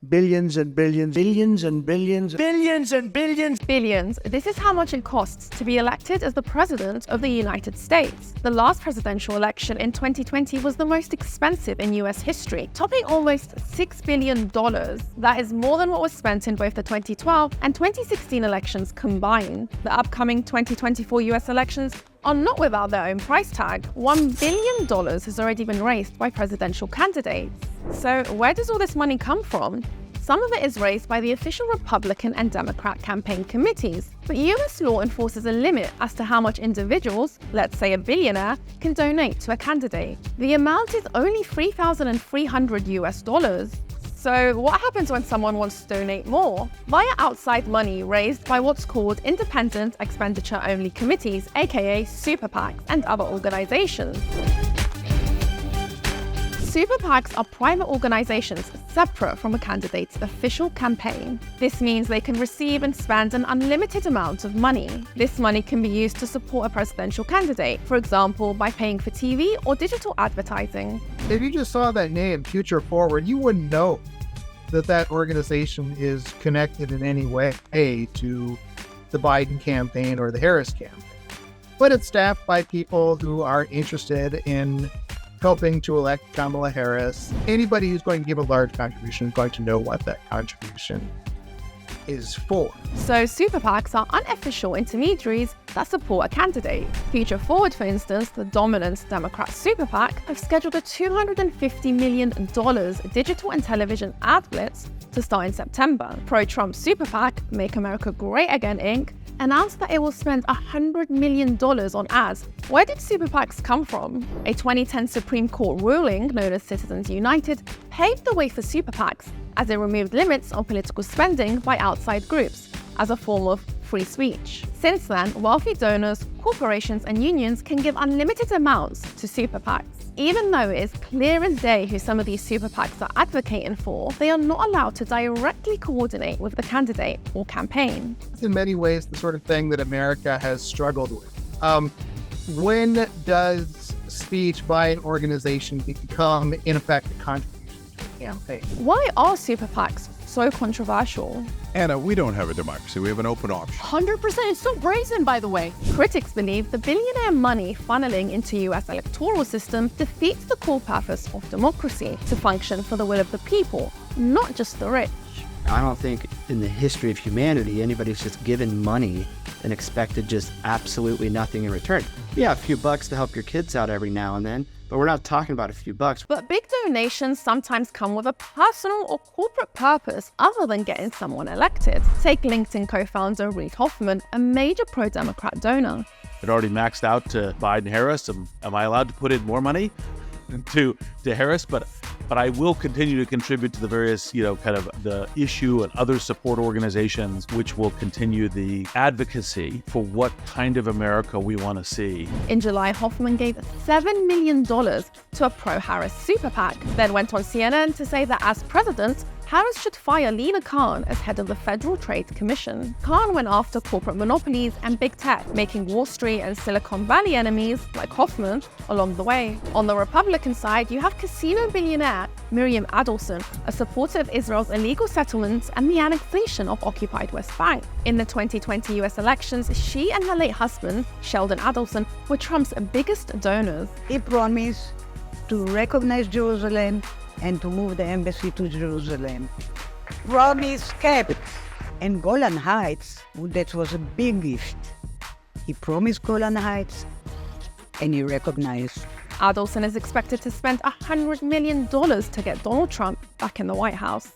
billions and billions, billions and billions, billions and billions. Billions. This is how much it costs to be elected as the President of the United States. The last presidential election in 2020 was the most expensive in US history, topping almost $6 billion. That is more than what was spent in both the 2012 and 2016 elections combined. The upcoming 2024 US elections are not without their own price tag. $1 billion has already been raised by presidential candidates. So where does all this money come from? Some of it is raised by the official Republican and Democrat campaign committees, but US law enforces a limit as to how much individuals, let's say a billionaire, can donate to a candidate. The amount is only $3,300 US. So what happens when someone wants to donate more? Via outside money raised by what's called independent expenditure-only committees, aka super PACs, and other organizations. Super PACs are private organizations separate from a candidate's official campaign. This means they can receive and spend an unlimited amount of money. This money can be used to support a presidential candidate, for example, by paying for TV or digital advertising. If you just saw that name, Future Forward, you wouldn't know that that organization is connected in any way to the Biden campaign or the Harris campaign. But it's staffed by people who are interested in helping to elect Kamala Harris. Anybody who's going to give a large contribution is going to know what that contribution is for. So super PACs are unofficial intermediaries that support a candidate. Future Forward, for instance, the dominant Democrat super PAC, have scheduled a $250 million digital and television ad blitz to start in September. Pro-Trump super PAC, Make America Great Again Inc., announced that it will spend $100 million on ads. Where did super PACs come from? A 2010 Supreme Court ruling, known as Citizens United, paved the way for super PACs as it removed limits on political spending by outside groups as a form of free speech. Since then, wealthy donors, corporations, and unions can give unlimited amounts to super PACs. Even though it is clear as day who some of these super PACs are advocating for, they are not allowed to directly coordinate with the candidate or campaign. It's in many ways the sort of thing that America has struggled with. When does speech by an organization become, in effect, a contribution to a campaign? Why are super PACs so controversial? Anna, we don't have a democracy. We have an open auction. 100%. It's so brazen, by the way. Critics believe the billionaire money funneling into US electoral system defeats the core purpose of democracy, to function for the will of the people, not just the rich. I don't think in the history of humanity anybody's just given money and expected just absolutely nothing in return. Yeah, a few bucks to help your kids out every now and then, but we're not talking about a few bucks. But big donations sometimes come with a personal or corporate purpose other than getting someone elected. Take LinkedIn co-founder Reid Hoffman, a major pro-Democrat donor. It already maxed out to Biden-Harris. Am I allowed to put in more money to Harris? But I will continue to contribute to the various, kind of the issue and other support organizations, which will continue the advocacy for what kind of America we want to see. In July, Hoffman gave $7 million to a pro-Harris super PAC, then went on CNN to say that as president, Harris should fire Lina Khan as head of the Federal Trade Commission. Khan went after corporate monopolies and big tech, making Wall Street and Silicon Valley enemies, like Hoffman, along the way. On the Republican side, you have casino billionaire Miriam Adelson, a supporter of Israel's illegal settlements and the annexation of occupied West Bank. In the 2020 US elections, she and her late husband, Sheldon Adelson, were Trump's biggest donors. He promised to recognize Jerusalem and to move the embassy to Jerusalem. Promise kept. And Golan Heights, that was a big gift. He promised Golan Heights and he recognized. Adelson is expected to spend $100 million to get Donald Trump back in the White House.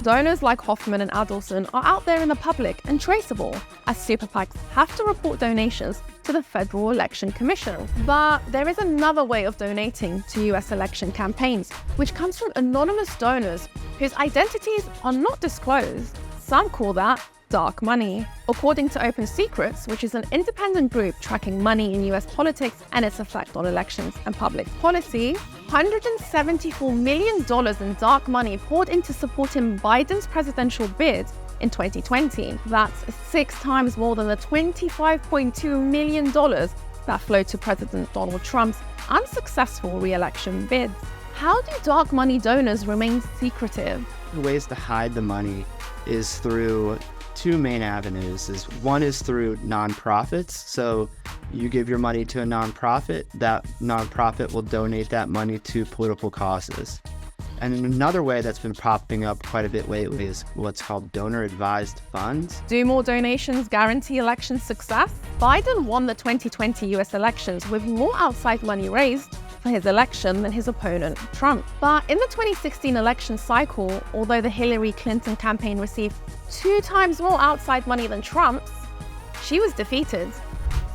Donors like Hoffman and Adelson are out there in the public and traceable, as super PACs have to report donations to the Federal Election Commission. But there is another way of donating to US election campaigns, which comes from anonymous donors whose identities are not disclosed. Some call that dark money. According to Open Secrets, which is an independent group tracking money in US politics and its effect on elections and public policy, $174 million in dark money poured into supporting Biden's presidential bid in 2020. That's 6 times more than the $25.2 million that flowed to President Donald Trump's unsuccessful re-election bids. how do dark money donors remain secretive? The ways to hide the money is through two main avenues. One is through nonprofits. So you give your money to a nonprofit, that nonprofit will donate that money to political causes. And another way that's been popping up quite a bit lately is what's called donor-advised funds. Do more donations guarantee election success? Biden won the 2020 US elections with more outside money raised for his election than his opponent, Trump. But in the 2016 election cycle, although the Hillary Clinton campaign received 2 times more outside money than Trump's, she was defeated.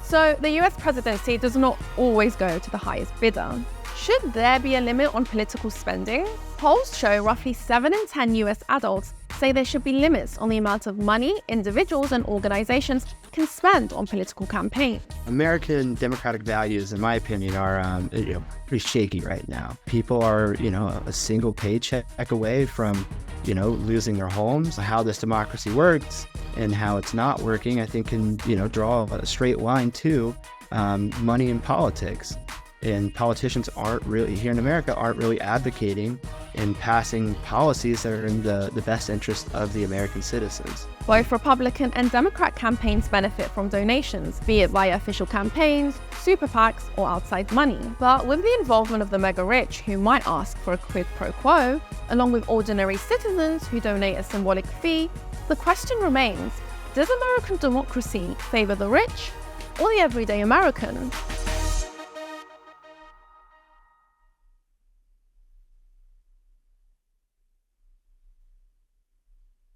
So the US presidency does not always go to the highest bidder. Should there be a limit on political spending? Polls show roughly 7 in 10 US adults say there should be limits on the amount of money individuals and organizations can spend on political campaigns. American democratic values, in my opinion, are pretty shaky right now. People are, a single paycheck away from, losing their homes. How this democracy works and how it's not working, I think can, draw a straight line to money in politics. And politicians here in America aren't really advocating and passing policies that are in the best interest of the American citizens. Both Republican and Democrat campaigns benefit from donations, be it via official campaigns, super PACs, or outside money. But with the involvement of the mega rich, who might ask for a quid pro quo, along with ordinary citizens who donate a symbolic fee, the question remains, does American democracy favor the rich or the everyday American?